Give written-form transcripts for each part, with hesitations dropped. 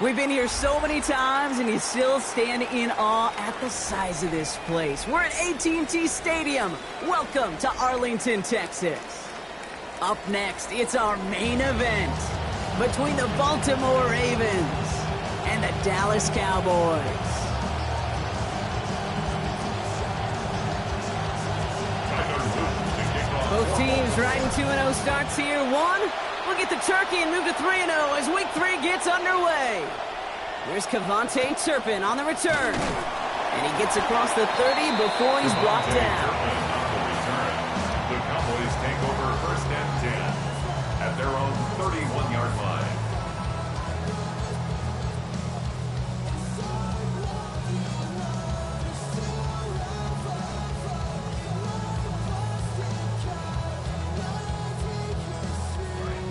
We've been here so many times, and you still stand in awe at the size of this place. We're at AT&T Stadium. Welcome to Arlington, Texas. Up next, it's our main event between the Baltimore Ravens and the Dallas Cowboys. Both teams riding 2-0 starts here. We'll get the turkey and move to 3-0 as Week 3 gets underway. Here's KaVontae Turpin on the return. And he gets across the 30 before he's brought down. The Cowboys take over first and 10 at their own 31-yard line.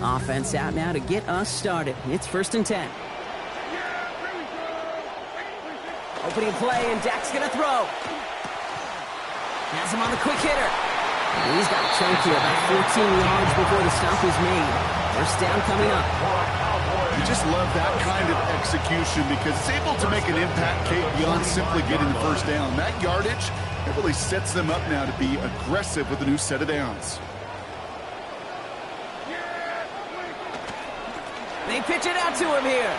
Offense out now to get us started. It's first and 10. Opening play, and Dak's going to throw. Has him on the quick hitter. And he's got a chunk here, about 14 yards before the stop is made. First down coming up. You just love that kind of execution because it's able to make an impact, Kate, beyond simply getting the first down. That yardage, it really sets them up now to be aggressive with a new set of downs. They pitch it out to him here.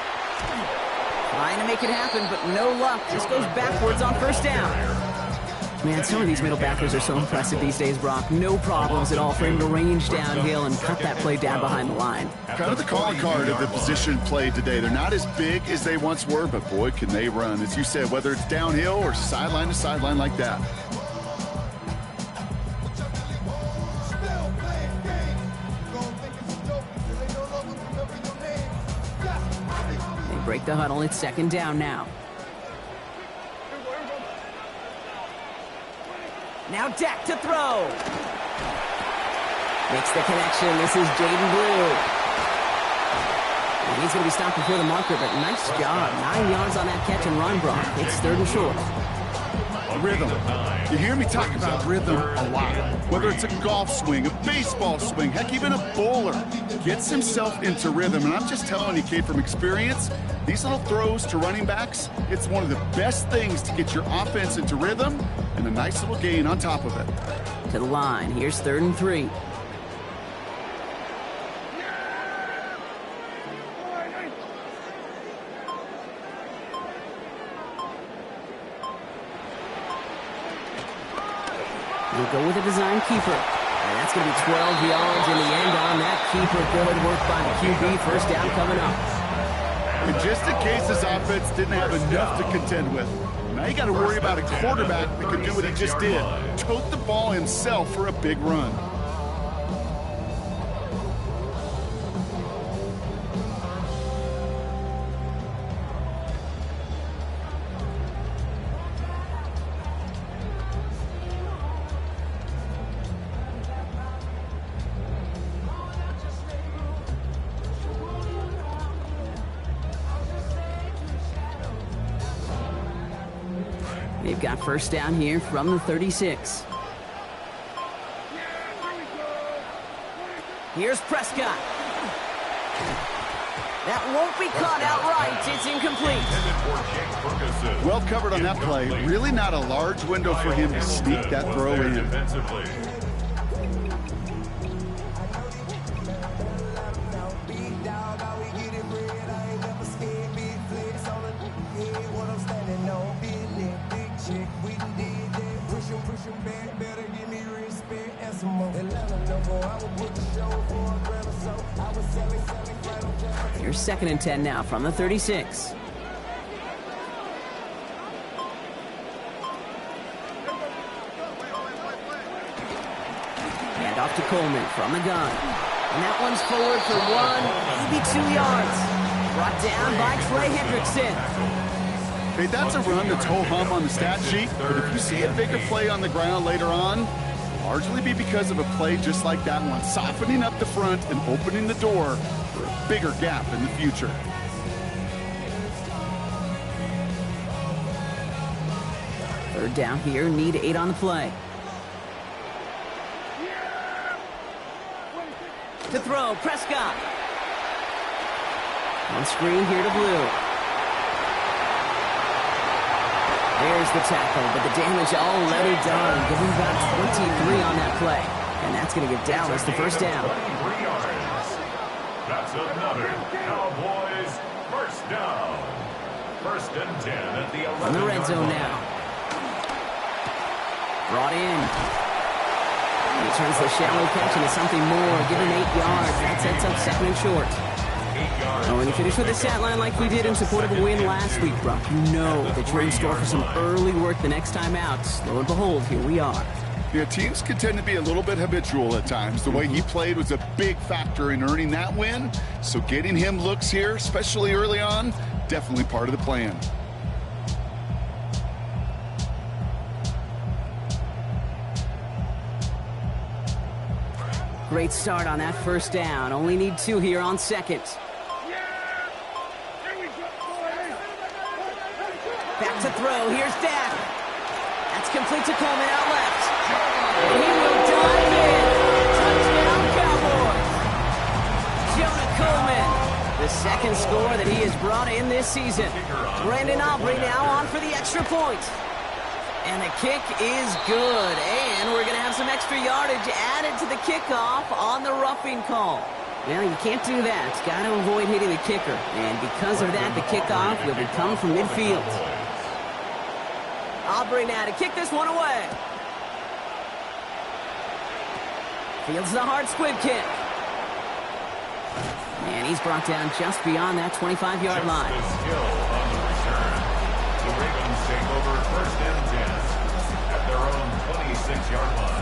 Trying to make it happen, but no luck. Just goes backwards on first down. Man, some of these middle backers are so impressive these days, Brock. No problems at all for him to range downhill and cut that play down behind the line. Kind of the calling card of the position played today. They're not as big as they once were, but boy, can they run. As you said, whether it's downhill or sideline to sideline like that. Break the huddle. It's second down now. Now Dak to throw. Makes the connection. This is Jaden Blue. And he's going to be stopped before the marker, but nice job. 9 yards on that catch and run, Brock. It's third and short. Rhythm. You hear me talk about rhythm a lot. Whether it's a golf swing, a baseball swing, heck, even a bowler gets himself into rhythm. And I'm just telling you, Kate, from experience, these little throws to running backs, it's one of the best things to get your offense into rhythm and a nice little gain on top of it. To the line. Here's third and 3. We'll go with a design keeper. And that's going to be 12 yards in the end on that keeper. Good work by the QB. First down coming up. And just in case this offense didn't have enough to contend with, now you got to worry about a quarterback that can do what he just did. Tote the ball himself for a big run. They've got first down here from the 36. Here's Prescott. That won't be caught outright. It's incomplete. Well covered on that play. Really not a large window for him to sneak that throw in. Here's second and 10 now from the 36. Hand off to Coleman from the gun. And that one's forward for 1, maybe 2 yards. Brought down by Trey Hendrickson. Hey, that's a run that's ho-hum on the stat sheet, but if you see a bigger play on the ground later on, largely be because of a play just like that one, softening up the front and opening the door for a bigger gap in the future. Third down here, need 8 on the play. To throw, Prescott. On screen here to Blue. There's the tackle, but the damage already done. Give him about 23 on that play. And that's going to give Dallas the first down. 23 yards. That's another Cowboys first down. First and 10 at the 11. On the red zone now. Brought in. He turns the shallow catch into something more. Give him 8 yards. That sets up second and short. Oh, and you finish with a stat line like we did in support of a win last week, Brock. You know that you're in store for some early work the next time out. Lo and behold, here we are. Yeah, teams can tend to be a little bit habitual at times. The way he played was a big factor in earning that win. So getting him looks here, especially early on, definitely part of the plan. Great start on that first down. Only need 2 here on second. Back to throw. Here's Dak. That's complete to Coleman out left. And he will dive in. Touchdown, Cowboys. Jonah Coleman. The second score that he has brought in this season. Brandon Aubrey now on for the extra point. And the kick is good. And we're going to have some extra yardage added to the kickoff on the roughing call. Well, you can't do that. Got to avoid hitting the kicker. And because of that, the kickoff will be coming from midfield. Aubrey now to kick this one away. Fields the hard squib kick. And he's brought down just beyond that 25-yard line. Still on the return. The Ravens take over first and 10 at their own 26-yard line.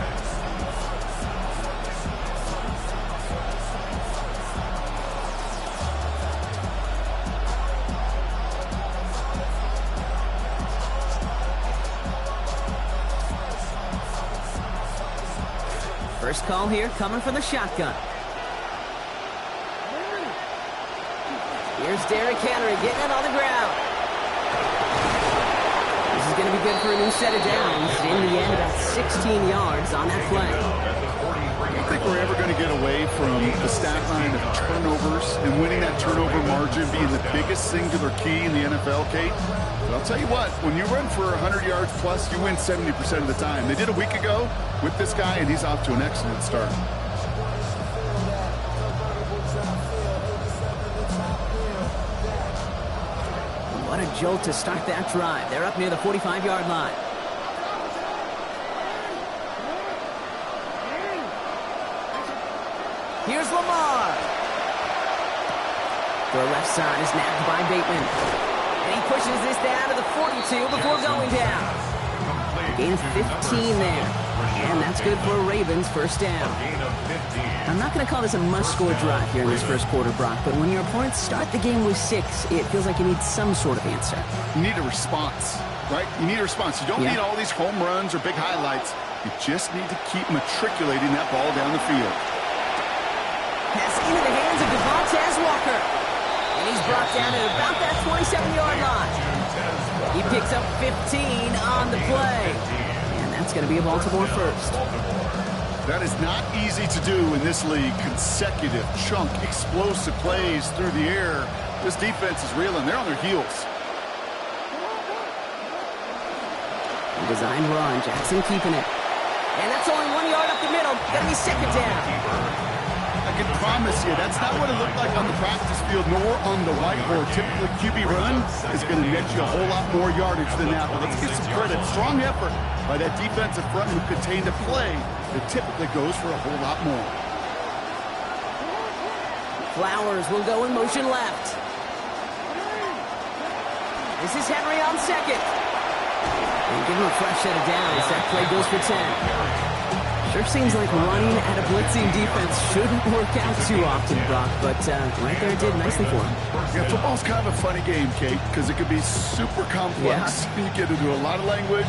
First call here coming from the shotgun. Here's Derrick Henry getting it on the ground. This is going to be good for a new set of downs. In the end, about 16 yards on that play. I don't think we're ever going to get away from the stat line of turnovers and winning that turnover margin being the biggest singular key in the NFL, Kate. But I'll tell you what, when you run for 100 yards plus, you win 70% of the time. They did a week ago with this guy, and he's off to an excellent start. What a jolt to start that drive. They're up near the 45-yard line. Here's Lamar. The left side is nabbed by Bateman. And he pushes this down to the 42 before going down. Gain of 15 there. And that's good for a Ravens first down. I'm not going to call this a must-score drive here in this first quarter, Brock, but when your opponents start the game with 6, it feels like you need some sort of answer. You need a response, right? You need a response. You don't need all these home runs or big highlights. You just need to keep matriculating that ball down the field. Pass into the hands of Devontae Walker. And he's brought down at about that 27-yard line. He picks up 15 on the play. And that's going to be a Baltimore first. That is not easy to do in this league. Consecutive, chunk, explosive plays through the air. This defense is reeling. They're on their heels. Design run. Jackson keeping it. And that's only 1 yard up the middle. Going to be second down. I can promise you, that's not what it looked like on the practice field, nor on the whiteboard. Typically, QB run is going to net you a whole lot more yardage than that. But let's give some credit. Strong effort by that defensive front who contained a play that typically goes for a whole lot more. Flowers will go in motion left. This is Henry on second. And give him a fresh set of downs. That play goes for 10. Sure seems like running at a blitzing defense shouldn't work out too often, Brock, but right there it did nicely for him. Yeah, football's kind of a funny game, Kate, because it could be super complex. Yeah. You get into a lot of language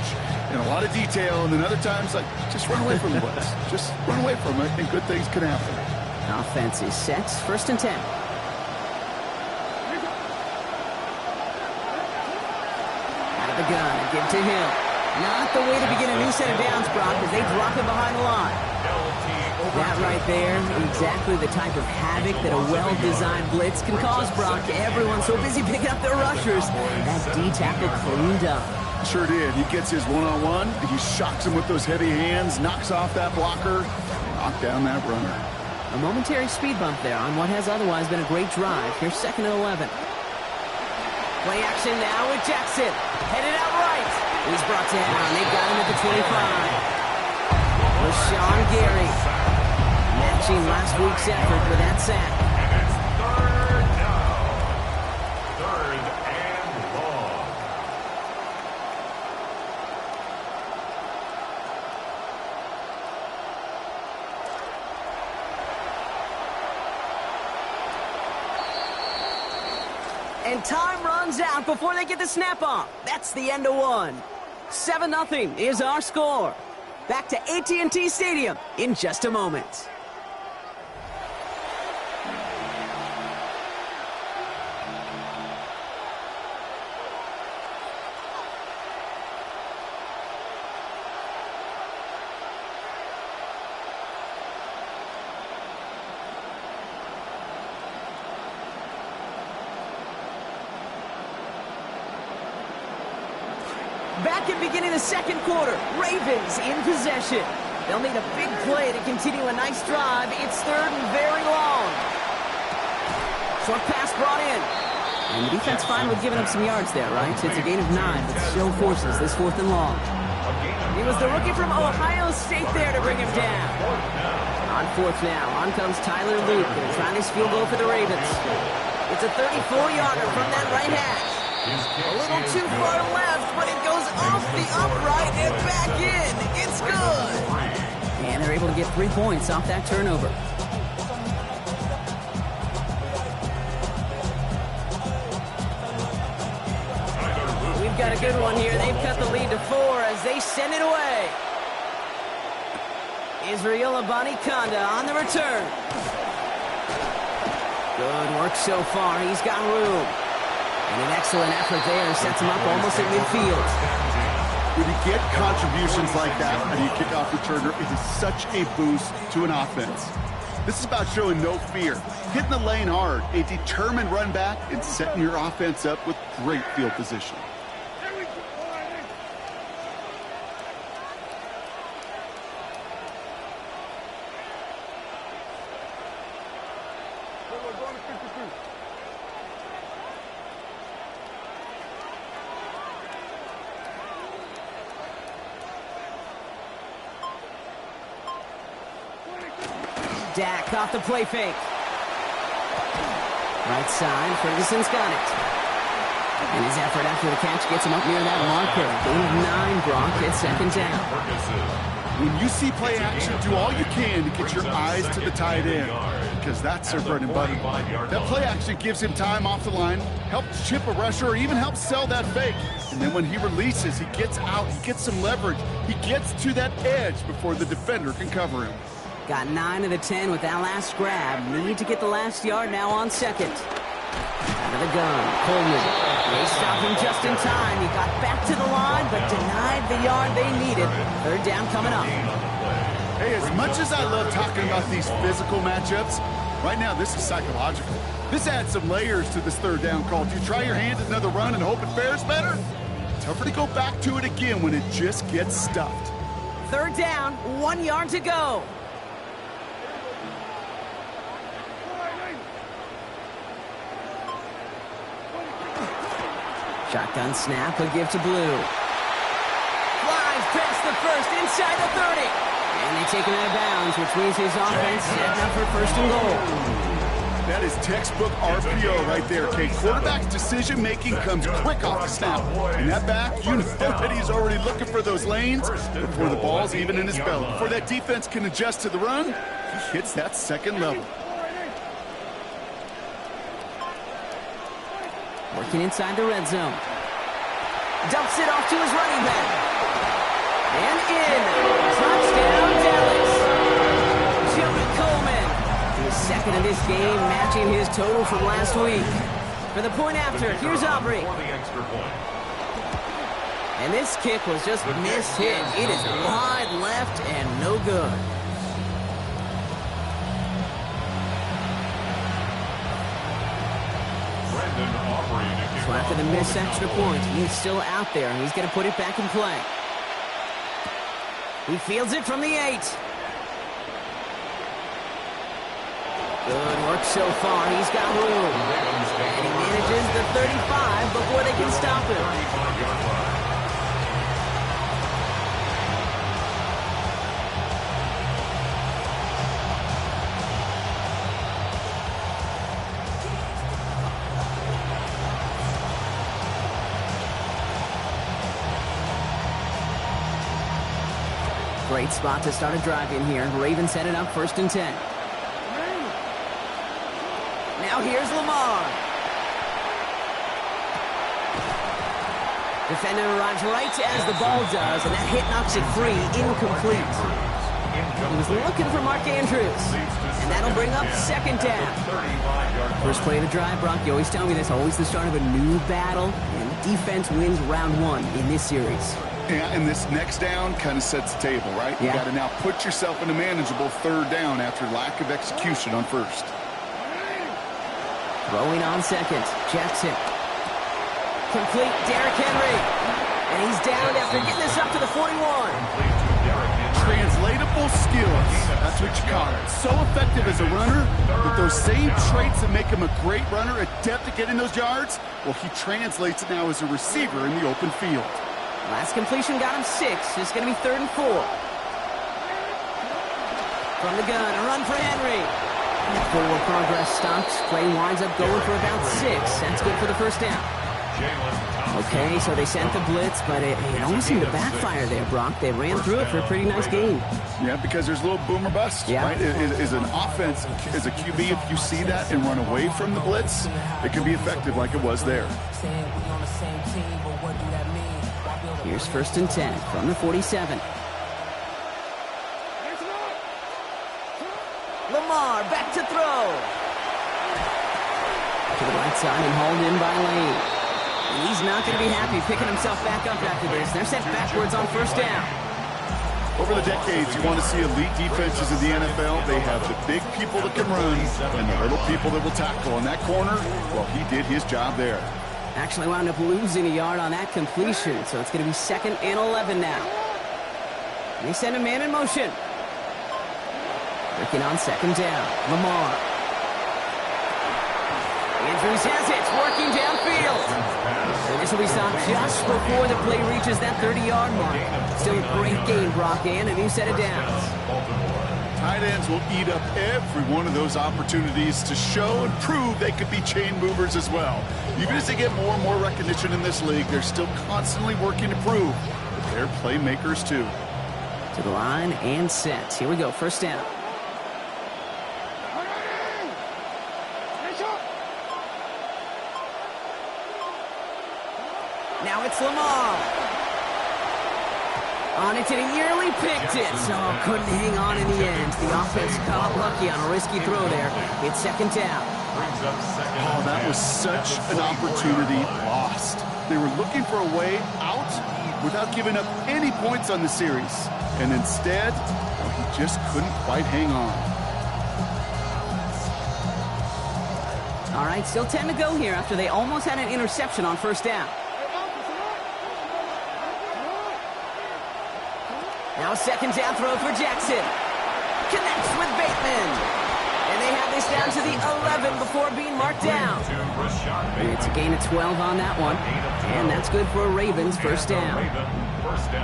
and a lot of detail, and then other times, like, just run away from the blitz. Just run away from it, and good things can happen. Offense is set. First and 10. Out of the gun, give to him. Not the way to begin a new set of downs, Brock, as they drop him behind the line. That right there, exactly the type of havoc that a well-designed blitz can cause, Brock. Everyone's so busy picking up their rushers. That D tackle cleaned up. Sure did. He gets his one-on-one. He shocks him with those heavy hands, knocks off that blocker, knock down that runner. A momentary speed bump there on what has otherwise been a great drive. Here's 2nd and 11. Play action now with Jackson. Headed out right. He's brought down. They got him at the 25. Rashawn Gary matching last week's effort with that sack. And it's 3rd down. 3rd and long. And time runs out before they get the snap off. That's the end of one. 7-0 is our score. Back to AT&T Stadium in just a moment. Back at beginning the 2nd quarter, Ravens in possession. They'll need a big play to continue a nice drive. It's 3rd and very long. Short pass brought in. And the defense fine with giving up some yards there, right? It's a gain of 9, but still forces this 4th and long. He was the rookie from Ohio State there to bring him down. On 4th now, on comes Tyler Luke. Gonna try this field goal for the Ravens. It's a 34-yarder from that right hash. A little too far left, but it goes off the upright and back in. It's good. And they're able to get 3 points off that turnover. We've got a good one here. They've cut the lead to 4 as they send it away. Israel Abanikanda on the return. Good work so far. He's got room. And an excellent effort there sets him up almost at midfield. When you get contributions like that on your kickoff returner, it is such a boost to an offense. This is about showing no fear, hitting the lane hard, a determined run back, and setting your offense up with great field position. Dak off the play fake. Right side, Ferguson's got it. And his effort after the catch gets him up near that marker. Gain of 9, Brock at 2nd down. When you see play action, do all you can to get your eyes to the tight end, because that's their bread and butter. That play action gives him time off the line, helps chip a rusher, or even helps sell that fake. And then when he releases, he gets out, he gets some leverage. He gets to that edge before the defender can cover him. Got 9 of the 10 with that last grab. Need to get the last yard now on 2nd. Out of the gun, Coleman. They stopped him just in time. He got back to the line, but denied the yard they needed. 3rd down coming up. Hey, as much as I love talking about these physical matchups, right now this is psychological. This adds some layers to this 3rd down call. Do you try your hand at another run and hope it fares better? Tougher to go back to it again when it just gets stuffed. 3rd down, 1 yard to go. Shotgun snap, a give to Blue. Flies past the 1st, inside the 30. And they take him out of bounds, which means his offense setting up for 1st and goal. That is textbook RPO right there, Kate. Quarterback's decision-making comes quick off the snap. And that back, you know that he's already looking for those lanes before the ball's even in his belly. Before that defense can adjust to the run, he hits that 2nd level. Working inside the red zone. Dumps it off to his running back. And in. Touchdown, Dallas. Jonah Coleman. His 2nd of this game, matching his total from last week. For the point after, here's Aubrey. And this kick was just mishit. It is wide left and no good. Well, after the missed extra point, he's still out there, and he's going to put it back in play. He fields it from the 8. Good work so far. He's got room. And he manages the 35 before they can stop him. Great spot to start a drive in here. Ravens set it up 1st and 10. Now here's Lamar. Defender arrives right as the ball does, and that hit knocks it free, incomplete. He was looking for Mark Andrews, and that'll bring up 2nd down. First play of the drive, Brock, you always tell me this, always the start of a new battle, and the defense wins round 1 in this series. Yeah, and this next down kind of sets the table, right? Yeah. You got to now put yourself in a manageable 3rd down after lack of execution on 1st. Throwing on 2nd, Jackson. Complete, Derrick Henry. And he's down after getting this up to the 41. Translatable skills. That's what you call it. So effective as a runner, but those same traits that make him a great runner, adept at getting those yards, well, he translates it now as a receiver in the open field. Last completion got him 6. It's going to be 3rd and 4. From the gun, a run for Henry. Forward progress stops. Play winds up going for about 6. That's good for the 1st down. Okay, so they sent the blitz, but it almost seemed to backfire there, Brock. They ran through it for a pretty nice gain. Yeah, because there's a little boom or bust, right? As an offense, as a QB, if you see that and run away from the blitz, it can be effective like it was there. Here's 1st and 10 from the 47. Lamar back to throw. To the right side and hauled in by Lane. And he's not going to be happy picking himself back up after this. They're sent backwards on 1st down. Over the decades, you want to see elite defenses in the NFL. They have the big people that can run and the little people that will tackle. In that corner, well, he did his job there. Actually wound up losing a yard on that completion, so it's going to be 2nd and 11 now. And they send a man in motion. Working on 2nd down. Lamar. Andrews has it, working downfield. And this will be stopped just before the play reaches that 30-yard mark. Still a great game, Brock, and a new set of downs. Tight ends will eat up every one of those opportunities to show and prove they could be chain movers as well. Even as they get more and more recognition in this league, they're still constantly working to prove that they're playmakers too. To the line and set. Here we go, 1st down. Now it's Lamar. On it, and he nearly picked it. So couldn't hang on in the end. The offense got lucky on a risky throw there. It's 2nd down. Oh, that was such an opportunity lost. They were looking for a way out without giving up any points on the series. And instead, well, he just couldn't quite hang on. All right, still 10 to go here after they almost had an interception on 1st down. Now 2nd down throw for Jackson. Connects with Bateman. And they have this down to the 11 before being marked down. And it's a gain of 12 on that one. And that's good for a Ravens 1st down.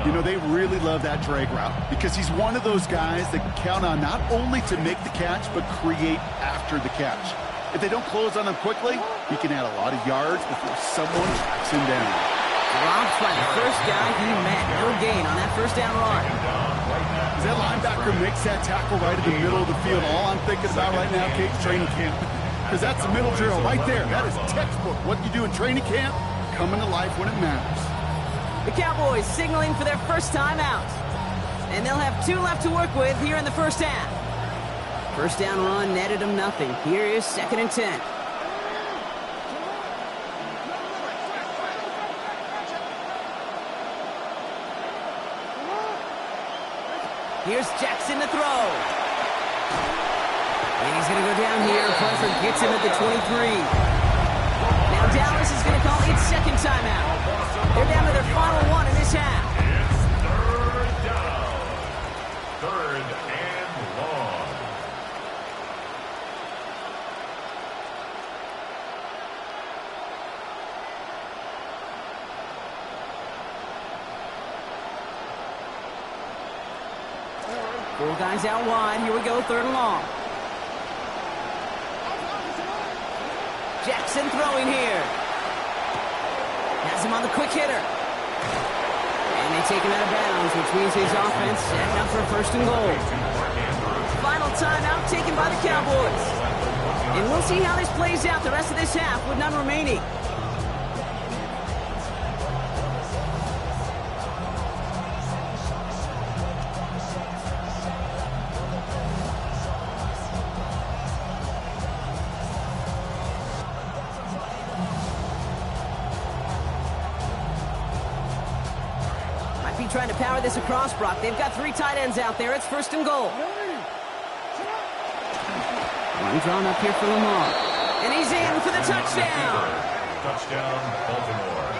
You know, they really love that drag route because he's one of those guys that can count on not only to make the catch, but create after the catch. If they don't close on him quickly, he can add a lot of yards before someone tracks him down. Dropped by the first guy he met. No gain on that 1st down run. As that linebacker makes that tackle right in the middle of the field, all I'm thinking about right now, Kate, training camp. Because that's the middle drill right there. That is textbook. What you do in training camp, coming to life when it matters. The Cowboys signaling for their first time out. And they'll have 2 left to work with here in the 1st half. 1st down run netted them nothing. Here is 2nd and 10. Here's Jackson to throw. And he's going to go down here. Pfeiffer gets him at the 23. Now Dallas is going to call it 4 guys out wide. Here we go, 3rd and long. Jackson throwing here. Has him on the quick hitter. And they take him out of bounds, which means his offense setting up for 1st and goal. Final timeout taken by the Cowboys. And we'll see how this plays out the rest of this half with none remaining. Trying to power this across, Brock. They've got 3 tight ends out there. It's 1st and goal. One drawn up here for Lamar. And he's in for the touchdown. Touchdown, Baltimore.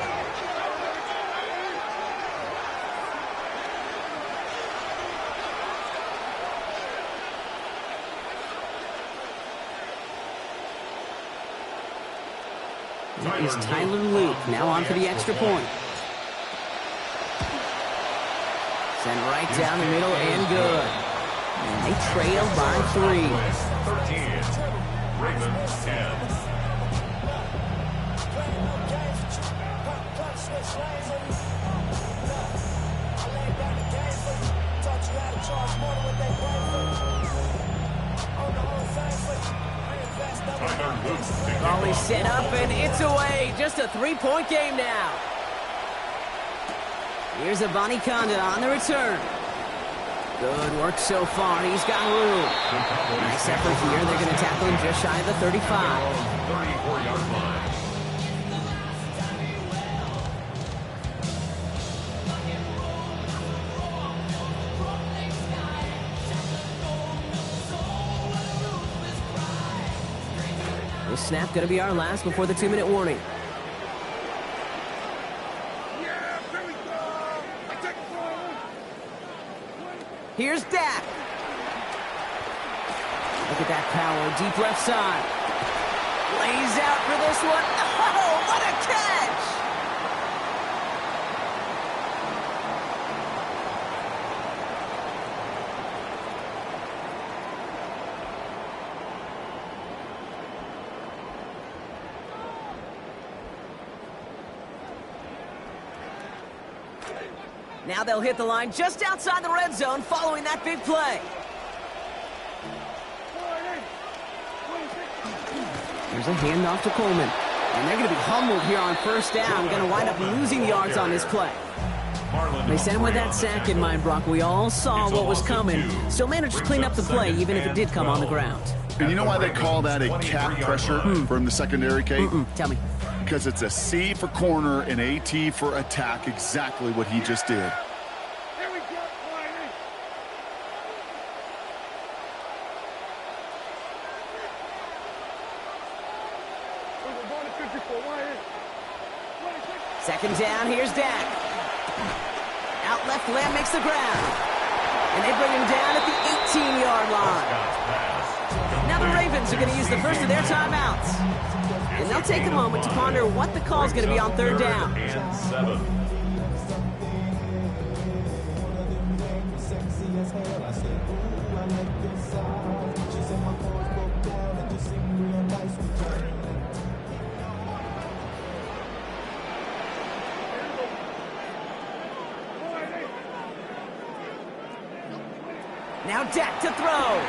That is Tyler Luke. Now on for the extra point. Sent right down the middle and good. And they trail by 3. 13. Ravens 10. Volley set up and it's away. Just a 3-point game now. Here's Abanikanda on the return. Good work so far. He's got room. Nice effort here. They're going to tackle him just shy of the 35. 34-yard line. This snap going to be our last before the 2-minute warning. Here's Dak. Look at that power, deep left side. Lays out for this one. Oh, what a catch! Now they'll hit the line just outside the red zone following that big play. Here's a handoff to Coleman. And they're going to be humbled here on 1st down. Going to wind up losing yards on this play. They sent him with that sack in mind, Brock. We all saw what was coming. Still managed to clean up the play, even if it did come on the ground. And you know why they call that a cat pressure from the secondary, Kate? Tell me. Because it's a C for corner and a T for attack, exactly what he just did. Second down, here's Dak. Out left, Lamb makes the grab. And they bring him down at the 18-yard line. Now the Ravens are going to use the first of their timeouts. And they'll take a moment to ponder what the call is going to be on 3rd down. And 7. Now Dak to throw.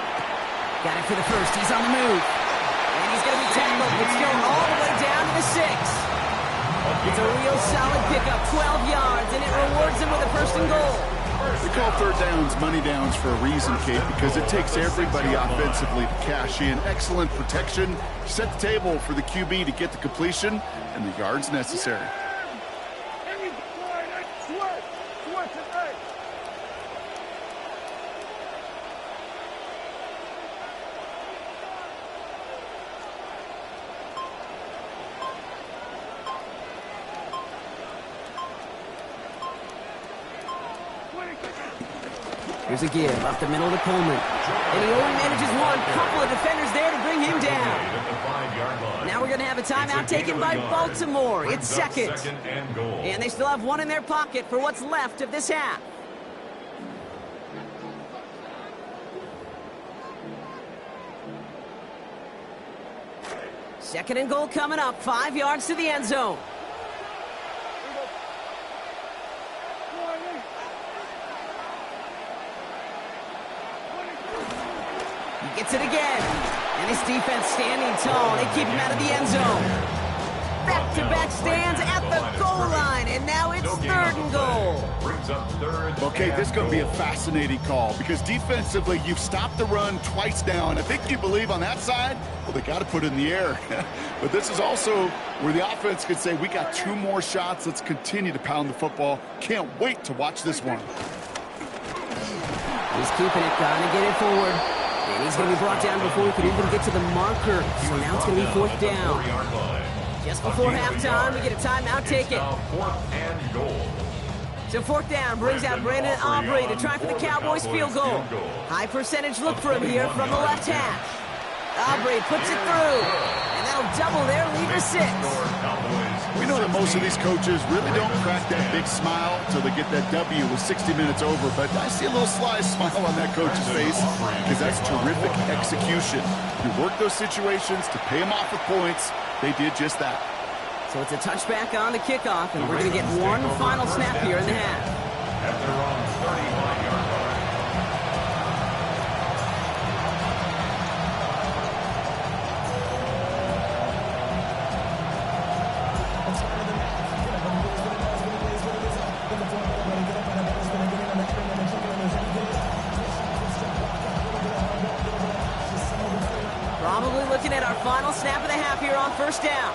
Got it for the first. He's on the move. And he's going to be tackled, but still all the way down to the 6. It's a real solid pickup, 12 yards, and it rewards him with a 1st and goal. We call 3rd downs money downs for a reason, Kate, because it takes everybody offensively to cash in. Excellent protection. Set the table for the QB to get the completion and the yards necessary. Here's a give up the middle to Coleman. And he only manages one. Couple of defenders there to bring him down. Now we're going to have a timeout taken by Baltimore. It's second. And they still have one in their pocket for what's left of this half. Second and goal coming up, 5 yards to the end zone. He gets it again. And his defense standing tall. They keep him out of the end zone. Back-to-back stands at the goal line, and now it's third and goal. Okay, this is going to be a fascinating call because defensively, you've stopped the run twice now, and I think you believe on that side, well, they got to put it in the air. But this is also where the offense could say, we got 2 more shots. Let's continue to pound the football. Can't wait to watch this one. He's keeping it, trying to get it forward. And he's going to be brought down before he can even get to the marker. So now it's going to be 4th down. Just before halftime, we get a timeout taken. So 4th down brings out Brandon Aubrey to try for the Cowboys field goal. High percentage look for him here from the left hash. Aubrey puts it through, and that'll double their lead to 6. We know that most of these coaches really don't crack that big smile until they get that W with 60 minutes over, but I see a little sly smile on that coach's face because that's terrific execution. You work those situations to pay them off with points. They did just that. So it's a touchback on the kickoff, and we're going to get one final snap here in the half. At their own 35-yard line. Probably looking at our final snap of the half here on 1st down.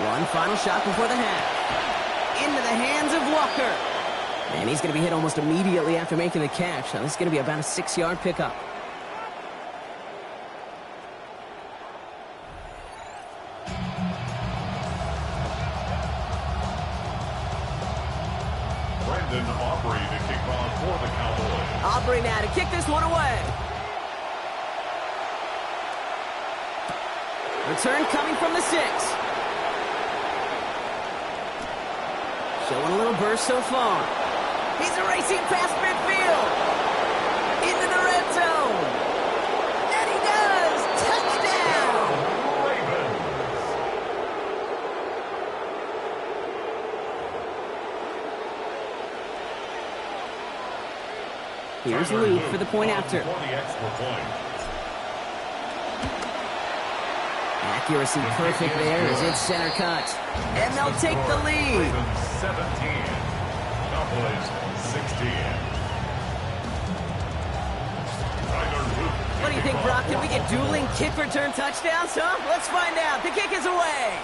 One final shot before the half. Into the hands of Walker. And he's going to be hit almost immediately after making the catch. Now this is going to be about a 6-yard pickup. Brandon Aubrey to kick off for the Cowboys. Aubrey now to kick this one away. Return coming from the 6. Showing a little burst so far. He's racing past midfield. Into the red zone. And he does. Touchdown. Here's Luke for the point after. Accuracy perfect there as it's center cut. And they'll take the lead. 17. Cowboys 16. What do you think, Brock? Can we get dueling kick return touchdowns, huh? Let's find out. The kick is away.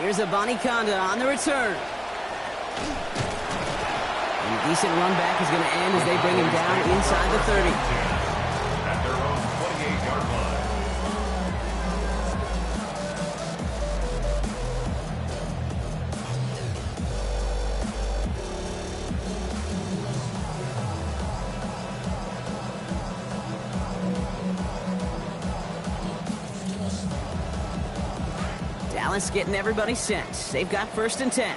Here's Abanikanda on the return. And a decent run back is going to end as they bring him down inside the 30. At their own 28-yard line. Dallas getting everybody set. They've got 1st and 10.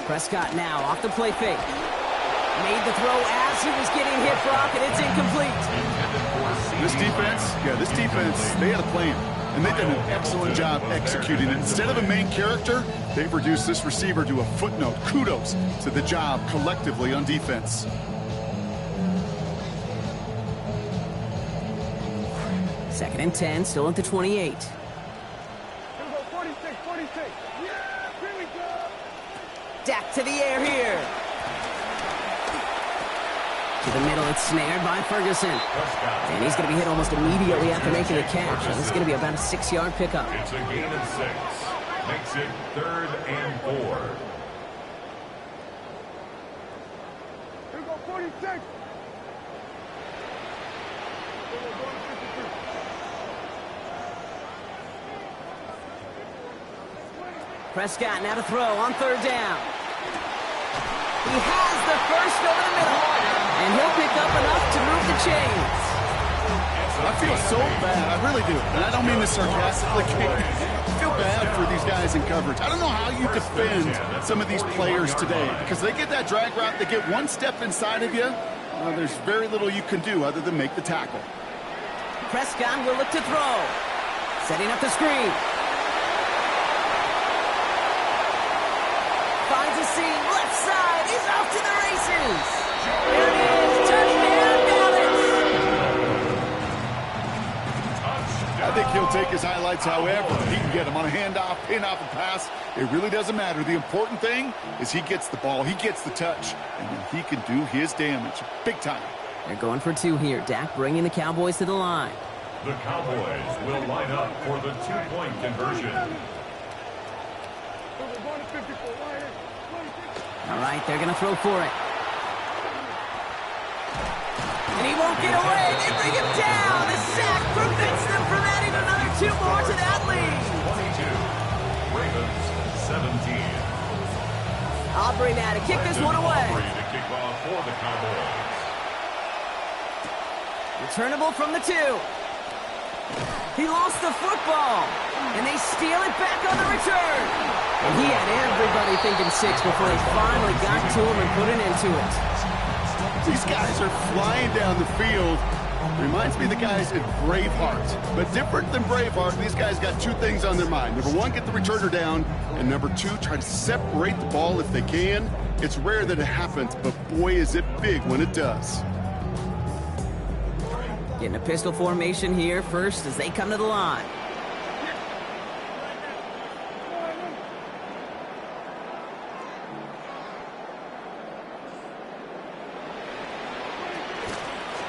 Prescott now off the play fake. Made the throw as he was getting hit, Brock, and it's incomplete. This defense, they had a plan, and they've done an excellent job executing it. Instead of a main character, they've reduced this receiver to a footnote. Kudos to the job collectively on defense. Second and 10, still at the 28. Dak to the air here. To the middle, it's snared by Ferguson. And he's going to be hit almost immediately after making the catch. And it's going to be about a 6-yard pickup. It's a gain of 6. Makes it 3rd and 4. Here we go, 46. Prescott now to throw on 3rd down. He has the first over the middle. And he'll pick up enough to move the chains. I feel so bad. I really do. And I don't mean this sarcastically. I feel bad for these guys in coverage. I don't know how you defend some of these players today because they get that drag route, they get one step inside of you. There's very little you can do other than make the tackle. Prescott will look to throw. Setting up the screen. Finds a seam, left side. He's off to the races. There it is, touchdown Dallas. I think he'll take his highlights however he can get them on a handoff, pin off, a pass. It really doesn't matter. The important thing is he gets the ball, he gets the touch, and then he can do his damage big time. They're going for two here. Dak bringing the Cowboys to the line. The Cowboys will line up for the two-point conversion. All right, they're going to throw for it. And he won't get away. They bring him down. The sack prevents them from adding another two more to that lead. 22. Ravens, 17. Aubrey now to kick this one away. Aubrey to kick off for the Cowboys. Returnable from the 2. He lost the football, and they steal it back on the return. And he had everybody thinking 6 before they finally got to him and put an end to it. These guys are flying down the field. Reminds me of the guys at Braveheart. But different than Braveheart, these guys got two things on their mind. Number one, get the returner down. And number two, try to separate the ball if they can. It's rare that it happens, but boy, is it big when it does. Getting a pistol formation here first as they come to the line.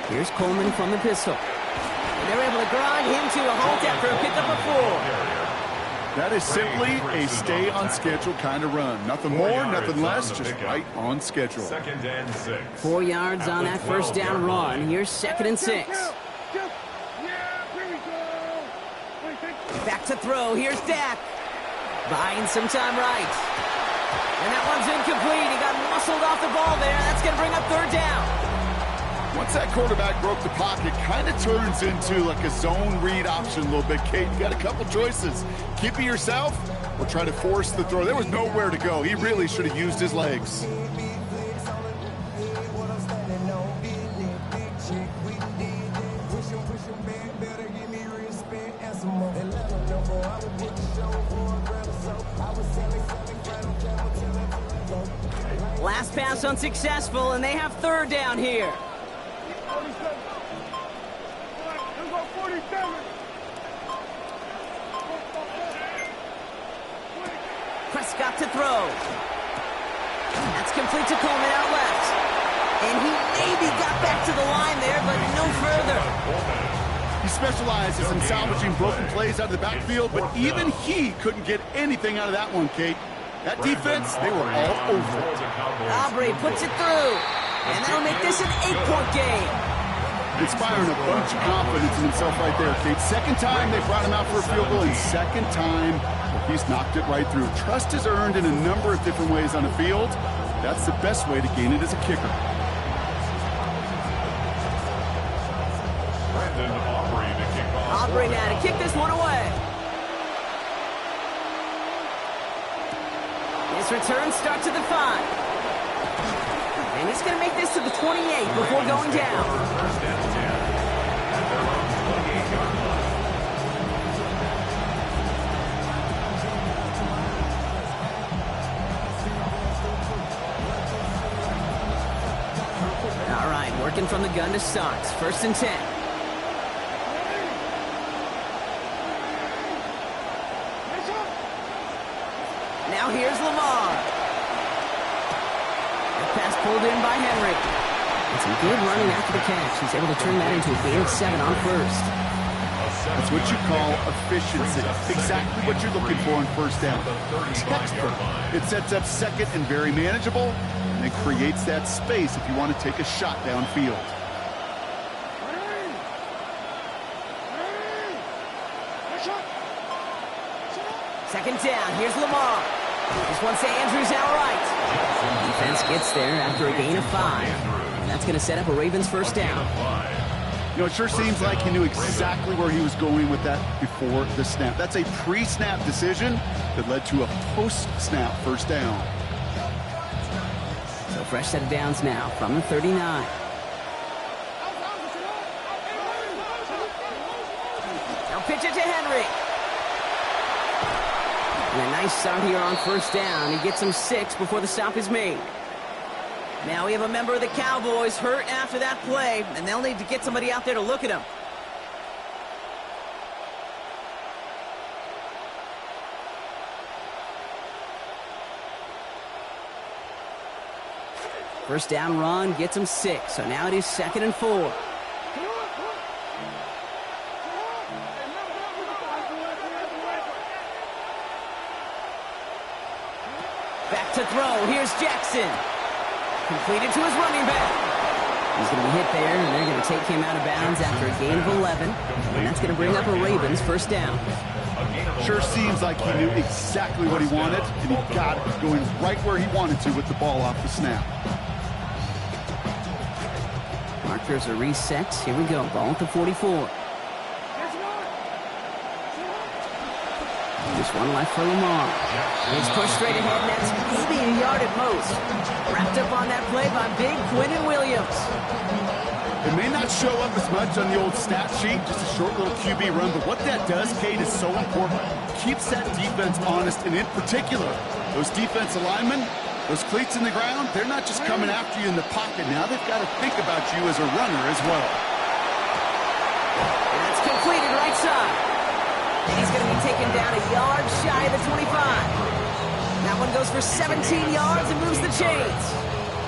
Here's Coleman from the pistol. And they're able to grind him to a halt after a pickup of 4. That is simply a stay-on-schedule kind of run. Nothing more, nothing less, just right on schedule. 2nd and 6. 4 yards on that first down run. Here's 2nd and 6. Back to throw. Here's Dak. Buying some time right. And that one's incomplete. He got muscled off the ball there. That's going to bring up 3rd down. Once that quarterback broke the pocket, kind of turns into like a zone read option a little bit, Kate. You got a couple choices. Keep it yourself or try to force the throw. There was nowhere to go. He really should have used his legs. Last pass unsuccessful, and they have 3rd down here. Prescott to throw. That's complete to Coleman out left. And he maybe got back to the line there, but no further. He specializes in salvaging broken plays out of the backfield, but even he couldn't get anything out of that one, Kate. That defense, they were all over it. Aubrey puts it through, and that'll make this an 8-point game. Inspiring a bunch of confidence in himself right there, Kate. 2nd time they brought him out for a field goal, and 2nd time he's knocked it right through. Trust is earned in a number of different ways on the field. That's the best way to gain it as a kicker. Brandon Aubrey to kick off. Aubrey now to kick this one away. His return starts at the 5. And he's going to make this to the 28 before going down. 1st and 10. At their own 28-yard line. All right, working from the gun to start. 1st and 10. Now here's Lamar. That pass pulled in by Henry. And some good running after the catch. He's able to turn that into a gain of 7 on 1st. That's what you call efficiency. Exactly what you're looking for on 1st down. Textbook. It sets up 2nd and very manageable, and it creates that space if you want to take a shot downfield. Second down. Here's Lamar. This one to Andrews out right. Defense gets there after a gain of 5. And that's going to set up a Ravens 1st down. You know, it sure seems like he knew exactly where he was going with that before the snap. That's a pre-snap decision that led to a post-snap first down. So fresh set of downs now from the 39. Now pitch it to Henry. And a nice start here on first down. He gets him 6 before the stop is made. Now we have a member of the Cowboys hurt after that play, and they'll need to get somebody out there to look at him. First down run gets him 6, so now it is 2nd and 4. Back to throw. Here's Jackson. Completed to his running back. He's going to be hit there, and they're going to take him out of bounds after a gain of 11. And that's going to bring up a Ravens first down. Sure seems like he knew exactly what he wanted, and he got it going right where he wanted to with the ball off the snap. Markers are reset. Here we go. Ball at the 44. Just one left for Lamar. It's pushed straight ahead, and that's maybe a yard at most. Wrapped up on that play by big Quinnen Williams. It may not show up as much on the old stat sheet, just a short little QB run, but what that does, Kate, is so important. Keeps that defense honest, and in particular, those defensive linemen, those cleats in the ground, they're not just coming after you in the pocket. Now they've got to think about you as a runner as well. And that's completed right side. And he's going to be taken down a yard shy of the 25. That one goes for 17 yards and moves the chains.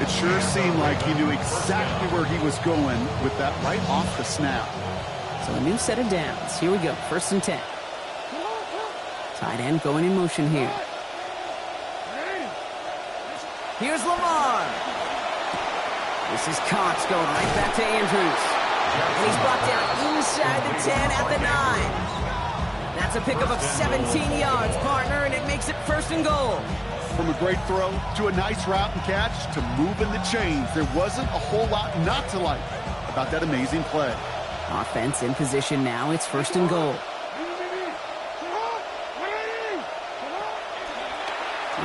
It sure seemed like he knew exactly where he was going with that right off the snap. So a new set of downs. Here we go. 1st and 10. Tight end going in motion here. Here's Lamar. This is Cox going right back to Andrews. And he's brought down inside the 10 at the 9. That's a pickup of 17 yards, partner, and it makes it 1st and goal. From a great throw to a nice route and catch to moving the chains, there wasn't a whole lot not to like about that amazing play. Offense in position now. It's 1st and goal.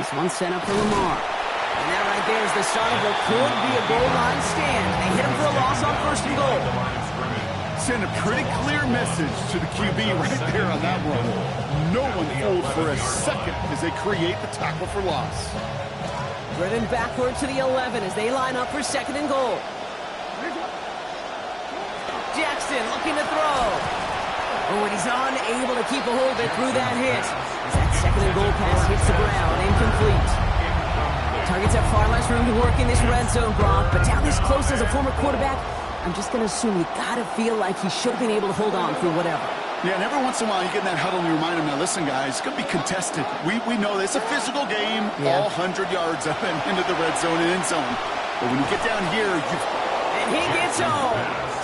This one sent up for Lamar. And that right there is the start of what could be a goal line stand. They hit him for a loss on 1st and goal. Send a pretty clear message to the QB right there on that run. No one fooled for a second as they create the tackle for loss. Driven backward to the 11 as they line up for 2nd and goal. Jackson looking to throw. Oh, and he's unable to keep a hold of it through that hit. As that 2nd and goal pass hits the ground, incomplete. Targets have far less room to work in this red zone, Brock, but down this close as a former quarterback, I'm just going to assume you got to feel like he should have been able to hold on through whatever. Yeah, and every once in a while you get in that huddle and you remind him, now listen, guys, it's going to be contested. We know this. It's a physical game, all 100 yards up and into the red zone and end zone. But when you get down here, And he gets home.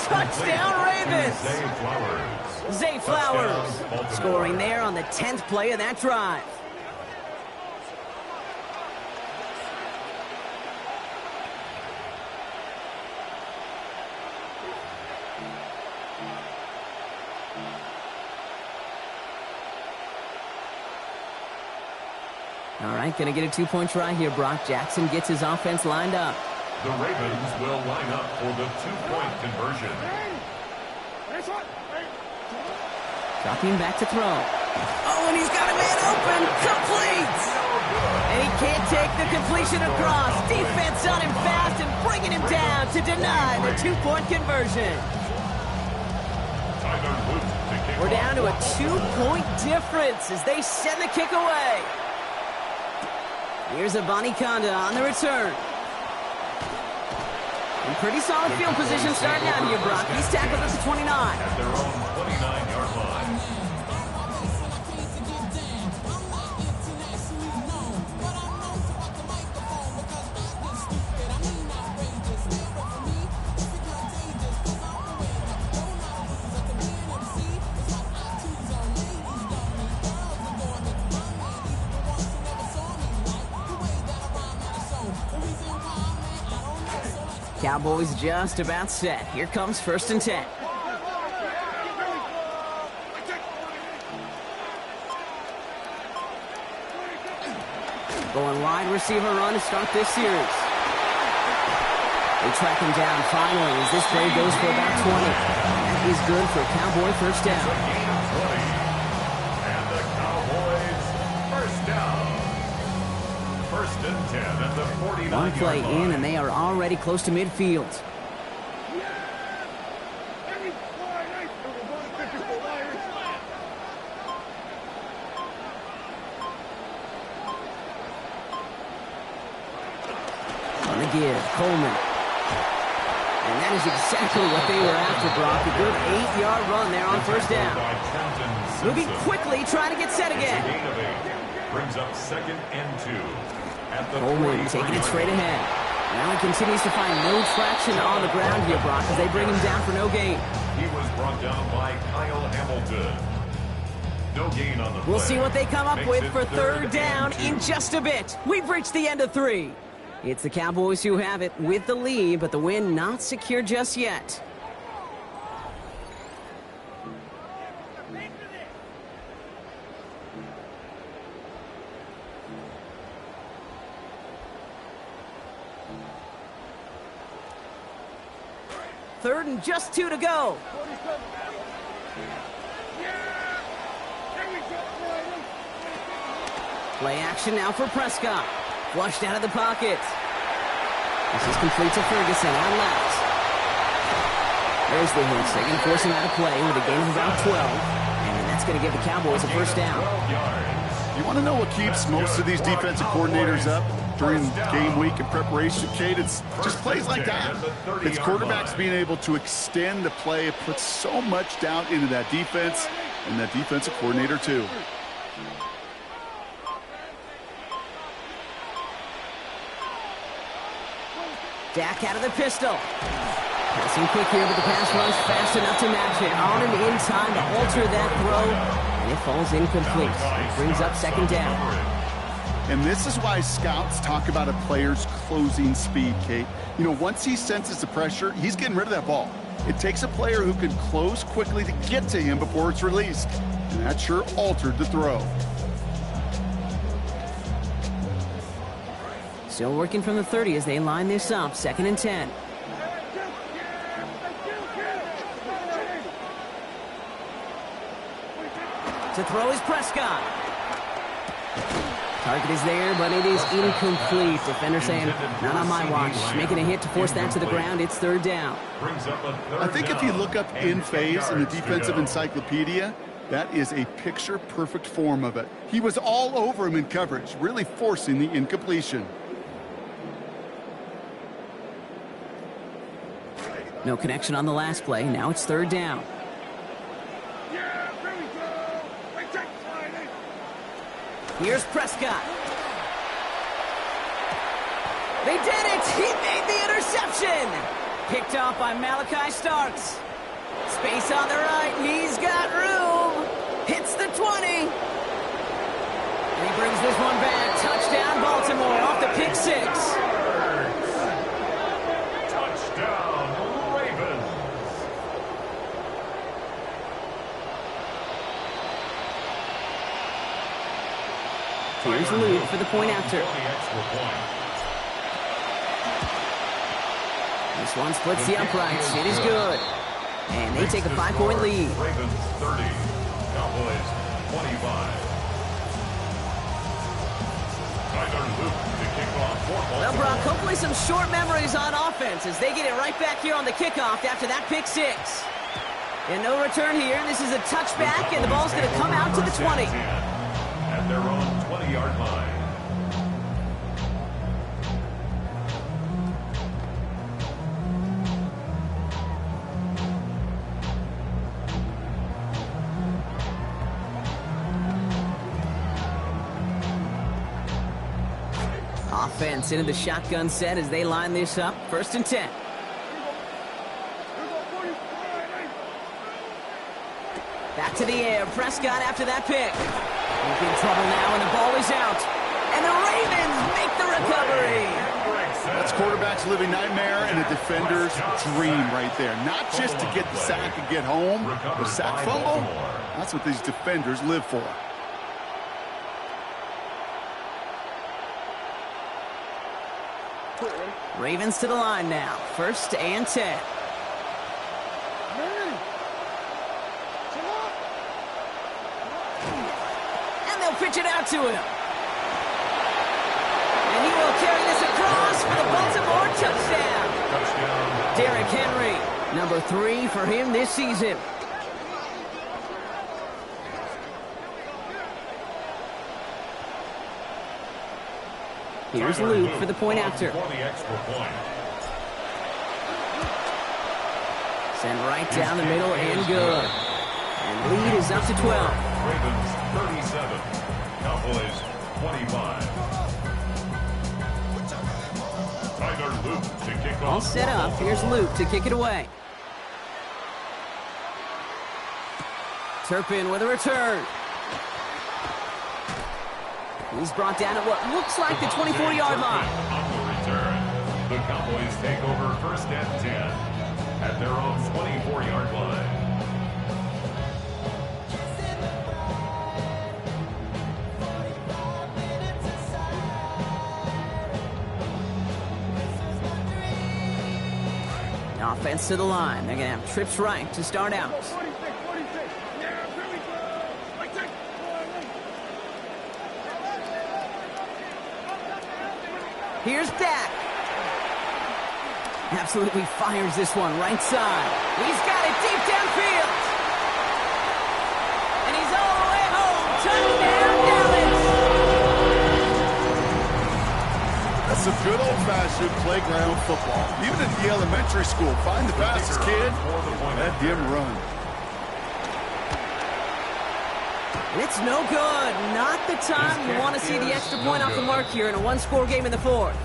Touchdown, Ravens. Zay Flowers scoring there on the 10th play of that drive. All right, going to get a 2-point try here, Brock. Jackson gets his offense lined up. The Ravens will line up for the 2-point conversion. Dropping back to throw. Oh, and he's got a man open. Complete! And he can't take the completion across. Defense on him fast and bringing him down to deny the 2-point conversion. We're down to a 2-point difference as they send the kick away. Here's Abanikanda on the return. In pretty solid field position starting out here, Brock. He's tackled at the 29. At their own 29-yard line. Cowboys just about set. Here comes 1st and 10. Going wide receiver run to start this series. They track him down finally as this play goes for about 20. That is good for a Cowboy first down. And the Cowboys first down. First and 10 at the 49-yard line. One play in, and they are already close to midfield. On the give, Coleman. And that is exactly what they were after, Brock. A good 8-yard run there on first down. Moving quickly, trying to get set again. Brings up second and 2. Coleman taking it straight ahead. Now he continues to find no traction on the ground here, Brock, as they bring him down for no gain. He was brought down by Kyle Hamilton. No gain on the play. We'll see what they come up with for third down in just a bit. We've reached the end of 3. It's the Cowboys who have it with the lead, but the win not secure just yet. Third and just 2 to go. Play action now for Prescott. Flushed out of the pocket. This is complete to Ferguson on left. There's the hit. They're going to force him out of play with a gain of about 12. And that's going to give the Cowboys a first down. You want to know what keeps most of these defensive coordinators up during game week and preparation, Kate? It's just plays like that. It's quarterbacks being able to extend the play. It puts so much doubt into that defense and that defensive coordinator too. Dak out of the pistol. Passing quick here, but the pass runs fast enough to match it. On and in time to alter that throw, and it falls incomplete. It brings up second down. And this is why scouts talk about a player's closing speed, Kate. You know, once he senses the pressure, he's getting rid of that ball. It takes a player who can close quickly to get to him before it's released. And that sure altered the throw. Still working from the 30 as they line this up. Second and 10. To throw is Prescott. Target is there, but it is incomplete. Defender saying, not on my watch. Making a hit to force that to the ground. It's third down. I think if you look up in phase in the defensive encyclopedia, that is a picture-perfect form of it. He was all over him in coverage, really forcing the incompletion. No connection on the last play. Now it's third down. Here's Prescott. They did it! He made the interception! Picked off by Malachi Starks. Space on the right. He's got room. Hits the 20. And he brings this one back. Touchdown, Baltimore, off the pick 6. Touchdown, Ravens. Here's Luke for the point after. This one splits the uprights. It is good. And they take a 5-point lead. Ravens 30, Cowboys 25. Tyler Luke to kick off for Baltimore. Well, Brock, hopefully some short memories on offense as they get it right back here on the kickoff after that pick 6. And no return here. This is a touchback, and the ball's going to come out to the 20. At their own 20-yard line. Offense into the shotgun set as they line this up. First and 10. Back to the air. Prescott after that pick. He's in trouble now, and the ball is out. And the Ravens make the recovery. That's quarterback's living nightmare and a defender's dream right there. Not just to get the sack and get home. The sack fumble, that's what these defenders live for. Ravens to the line now. 1st and 10. And they'll pitch it out to him. And he will carry this across for the Baltimore touchdown. Derrick Henry, number 3 for him this season. Here's Luke for the point after. Send right down the middle and good. And lead is up to 12. Ravens 37, Cowboys 25. Tyler Luke to kick off. All set up. Here's Luke to kick it away. Turpin with a return. He's brought down at what looks like the 24-yard line. On the return, the Cowboys take over 1st and 10 at their own 24-yard line. Offense to the line. They're going to have trips right to start out. 46. Yeah, here we go. Like that. Here's Dak. Absolutely fires this one right side. He's got it deep downfield. And he's all the way home. Touchdown, Dallas. That's some good old-fashioned playground football. Even at the elementary school, find the fastest kid, let him run. And it's no good. Not the time you want to see the extra point off the mark here in a one-score game in the 4th.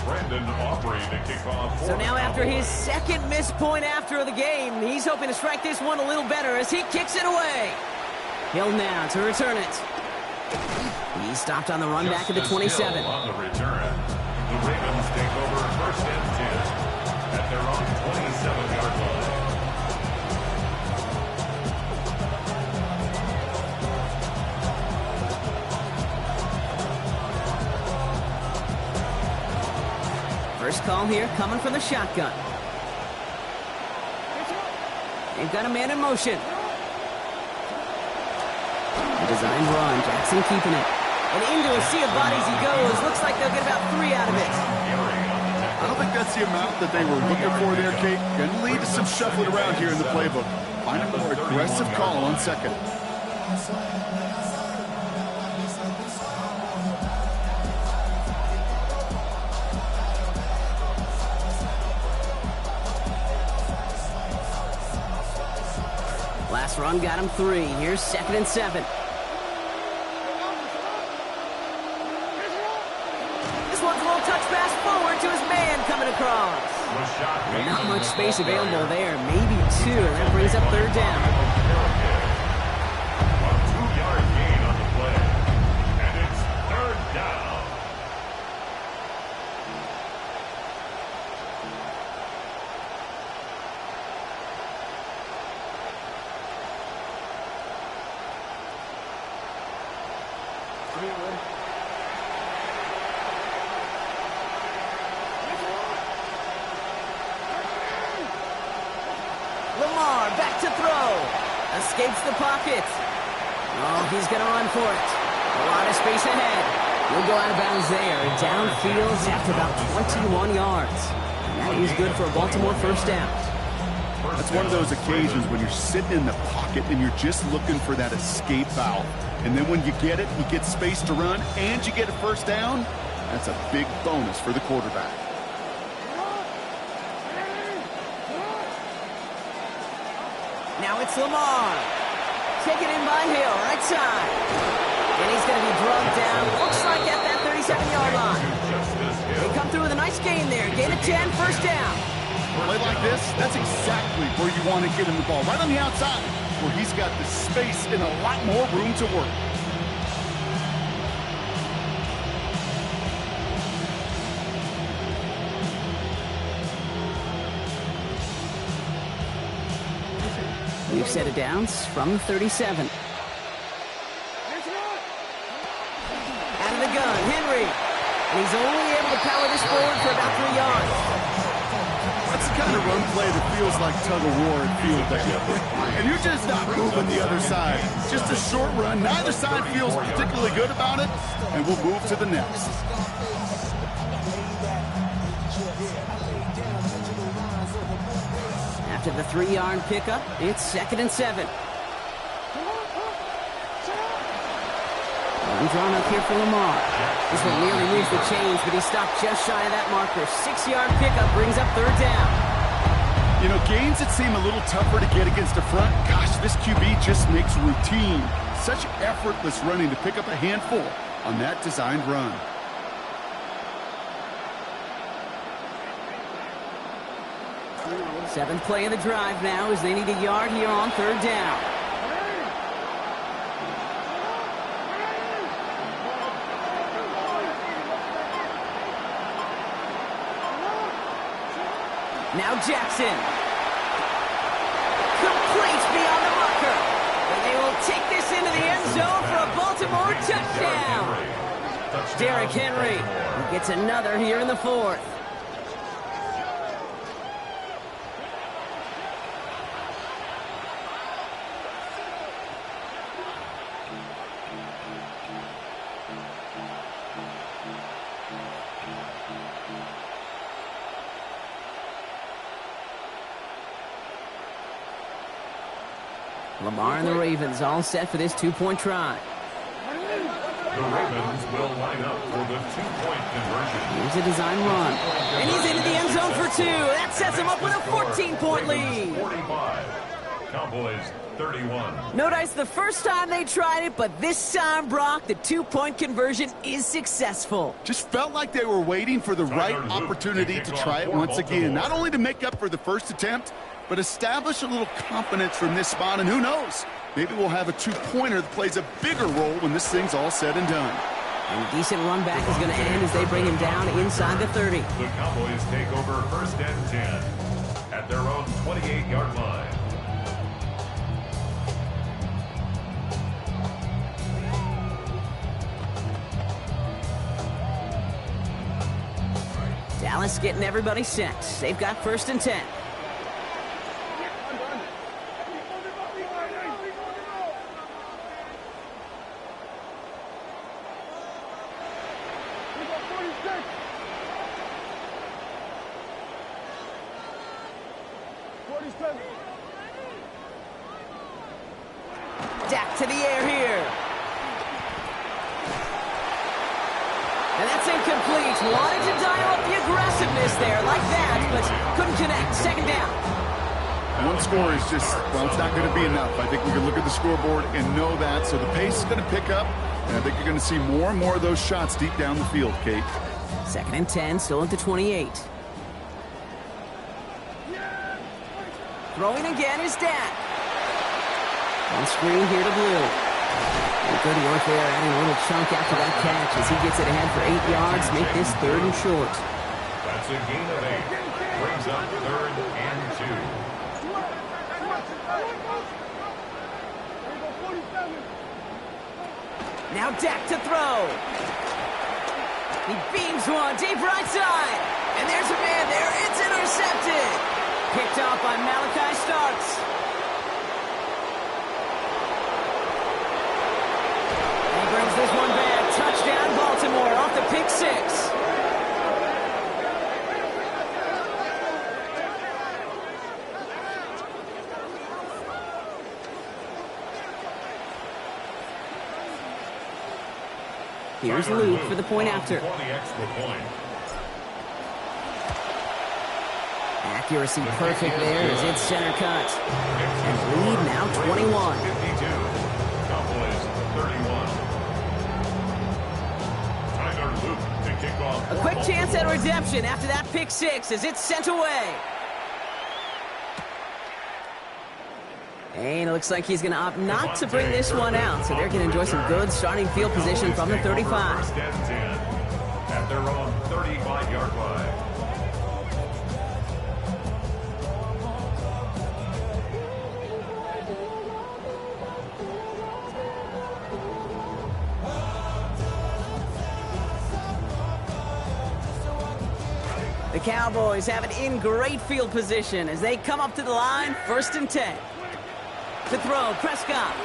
Brandon Aubrey to kick off. So now after his 2nd missed point after the game, he's hoping to strike this one a little better as he kicks it away. Hill now to return it. He stopped on the run back at the 27. On the return, the Ravens take over 1st and 10 at their own 27-yard line. First call here coming from the shotgun. They've got a man in motion. A designed run. Jackson keeping it. And into a sea of bodies he goes. Looks like they'll get about 3 out of it. I don't think that's the amount that they were looking for there, Kate. Going to lead to some shuffling around here in the playbook. Find a more aggressive call on 2nd. Last run got him 3. Here's 2nd and 7. This one's a little touch pass forward to his man coming across. Not much space available there. Maybe 2. That brings up 3rd down. A 2-yard gain on the play. And it's 3rd down. Lamar back to throw. Escapes the pocket. Oh, he's going to run for it. A lot of space ahead. He'll go out of bounds there. Downfield after about 21 yards. And that is good for a Baltimore 1st down. That's one of those occasions when you're sitting in the pocket and you're just looking for that escape valve. And then when you get it, you get space to run, and you get a 1st down. That's a big bonus for the quarterback. Now it's Lamar. Taken in by Hill, right side. And he's going to be drugged down. Looks like at that 37-yard line. They come through with a nice gain there. Gain of 10, 1st down. Play like this, that's exactly where you want to get him the ball. Right on the outside, where he's got the space and a lot more room to work. We've set it downs from the 37. he's only able to power this forward for about 3 yards. That's the kind of run play that feels like tug-of-war at field day. And you're just not moving the other side. Just a short run. Neither side feels particularly good about it, and we'll move to the next. After the 3-yard pickup, it's 2nd and 7. Run drawn up here for Lamar. This one nearly moves the chains, but he stopped just shy of that marker. 6-yard pickup brings up 3rd down. You know, gains that seem a little tougher to get against a front, gosh, this QB just makes routine. Such effortless running to pick up a handful on that designed run. Seventh play of the drive now as they need a yard here on 3rd down. Now Jackson. Complete beyond the marker. And they will take this into the end zone for a Baltimore touchdown. Derrick Henry gets another here in the 4th. Lamar and the Ravens all set for this 2-point try. The Ravens will line up for the 2-point conversion. Here's a design run. And he's into the end zone for 2. That sets him up with a 14-point lead. 45. Cowboys 31. Notice the first time they tried it, but this time, Brock, the 2-point conversion is successful. Just felt like they were waiting for the right opportunity to try it once again. Not only to make up for the first attempt, but establish a little confidence from this spot, and who knows, maybe we'll have a 2-pointer that plays a bigger role when this thing's all said and done. And a decent run back is going to end as they bring him down inside the 30. The Cowboys take over 1st and 10 at their own 28-yard line. Dallas getting everybody set. They've got 1st and 10. Dak to the air here. And that's incomplete. Wanted to dial up the aggressiveness there like that, but couldn't connect. 2nd down. One score is just, well, it's not going to be enough. I think we can look at the scoreboard and know that. So the pace is going to pick up, and I think you're going to see more and more of those shots deep down the field, Kate. 2nd and 10, still at the 28. Throwing again is Dak. On screen here to Blue. And good work there, adding a little chunk after that catch as he gets it ahead for 8 yards, make this 3rd and short. That's a gain of 8. Brings up 3rd and 2. Now Dak to throw. He beams one deep right side. And there's a man there. It's intercepted. Picked off by Malachi Starks. And he brings this one back. Touchdown Baltimore off the pick 6. Here's Luke for the point after. Accuracy perfect there as it's center cut. And lead now 21. 52. Cowboys 31. Tyler Luke to kick off. A quick chance at redemption after that pick 6 as it's sent away. And it looks like he's going to opt not to bring this one out, so they're going to enjoy some good starting field position from the 35. 1st and 10 at their own 35-yard line. The Cowboys have it in great field position as they come up to the line, 1st and 10. To throw, Prescott.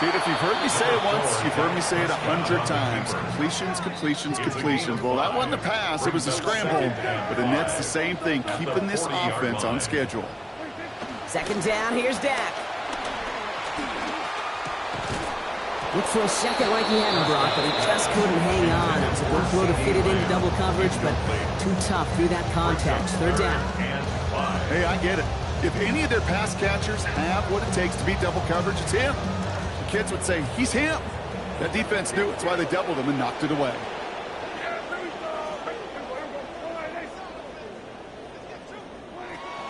Kate, if you've heard me say it once, you've heard me say it 100 times. Completions, completions, completions. Well, that wasn't a pass. It was a scramble. But the Nets, the same thing, keeping this offense on schedule. 2nd down, here's Dak. Looked for a second like he had him, Brock, but he just couldn't hang on. It was a good throw to fit it into double coverage, but too tough through that contact. 3rd down. Hey, I get it. If any of their pass catchers have what it takes to beat double coverage, it's him. The kids would say, he's him. That defense knew. It's why they doubled him and knocked it away.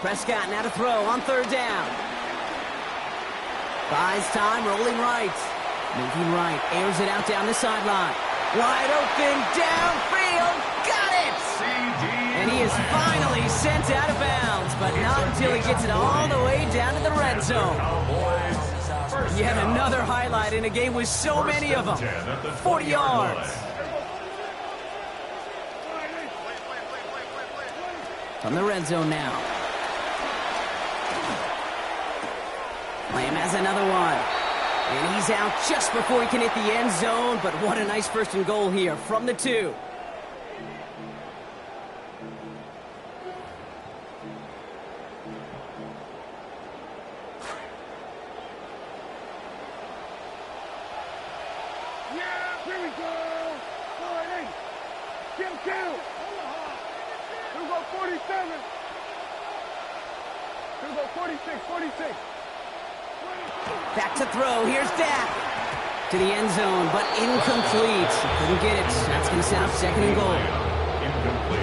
Prescott now to throw on 3rd down. Buys time, rolling right. Moving right, airs it out down the sideline. Wide open, downfield, got it! And he is finally sent out of bounds, but not until he gets it all the way down to the red zone. Yet another highlight in a game with so many of them. 40 yards. From the red zone now. Lamb has another one. And he's out just before he can hit the end zone, but what a nice 1st and goal here from the 2. Yeah, here we go. 48. Give him 2. Here we go, 47. Here we go, 46, 46. Back to throw. Here's Dak. To the end zone, but incomplete. Couldn't get it. That's going to set up 2nd and goal.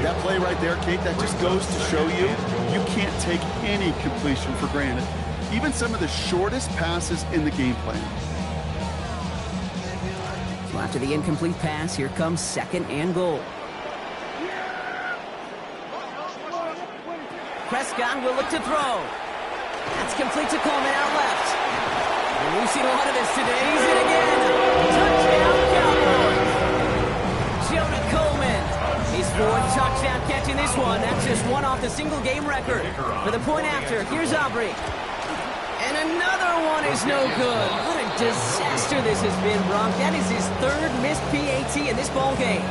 That play right there, Kate, that just goes to show you, you can't take any completion for granted. Even some of the shortest passes in the game plan. So after the incomplete pass, here comes 2nd and goal. Prescott will look to throw. That's complete to Coleman out left. And we've seen a lot of this today. He's in again. Touchdown, Cowboys. Jonah Coleman. His 4th touchdown catch in this one. That's just one off the single game record. For the point after, here's Aubrey. And another one is no good. What a disaster this has been, Brock. That is his 3rd missed PAT in this ball game.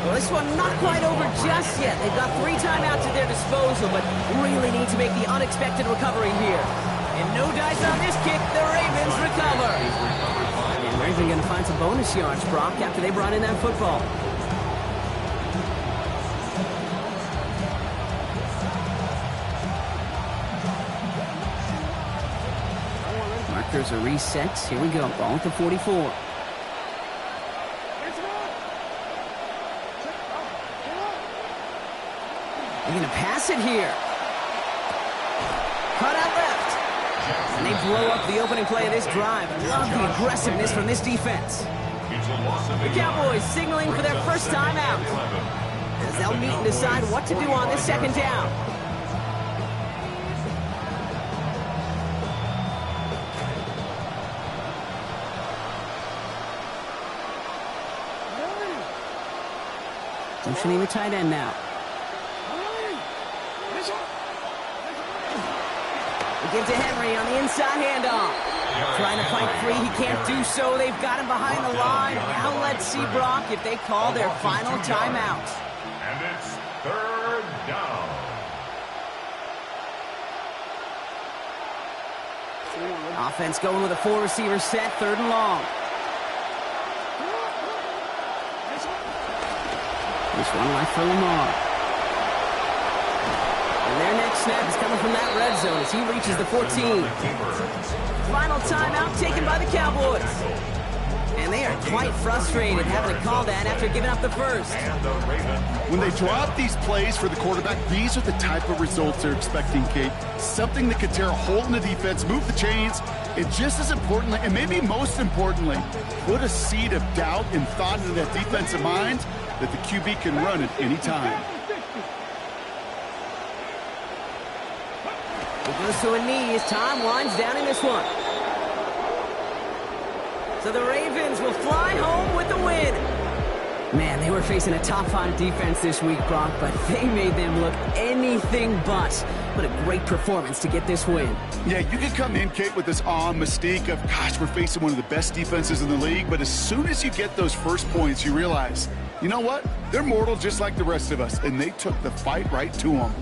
Well, this one not quite over just yet. They've got 3 timeouts at their disposal, but really need to make the unexpected recovery here. And no dice on this kick. The Ravens recover. And they're even going to find some bonus yards, Brock, after they brought in that football. Markers are reset. Here we go. Ball at the 44. They're going to pass it here. Cut out left. And they blow up the opening play of this drive. Love the aggressiveness from this defense. The Cowboys signaling for their first time out, as they'll meet and decide what to do on this 2nd down. Motioning the tight end now. They give to Henry on the inside handoff. Trying to fight free, he can't do so. They've got him behind the line. Now let's see, Brock, if they call their final timeout. And it's 3rd down. Offense going with a 4-receiver set, 3rd and long. This one left for Lamar. And their next snap is coming from that red zone as he reaches the 14. Final timeout taken by the Cowboys. And they are quite frustrated having to call that after giving up the first. When they drop these plays for the quarterback, these are the type of results they're expecting, Kate. Something that could tear a hole in the defense, move the chains, and just as importantly, and maybe most importantly, put a seed of doubt and thought into that defensive mind that the QB can run at any time. It goes to a knee as time winds down in this one. So the Ravens will fly home with the win. Man, they were facing a top-5 defense this week, Brock, but they made them look anything but. What a great performance to get this win. Yeah, you can come in, Kate, with this awe and mystique of, gosh, we're facing one of the best defenses in the league, but as soon as you get those first points, you realize, you know what? They're mortal just like the rest of us, and they took the fight right to them.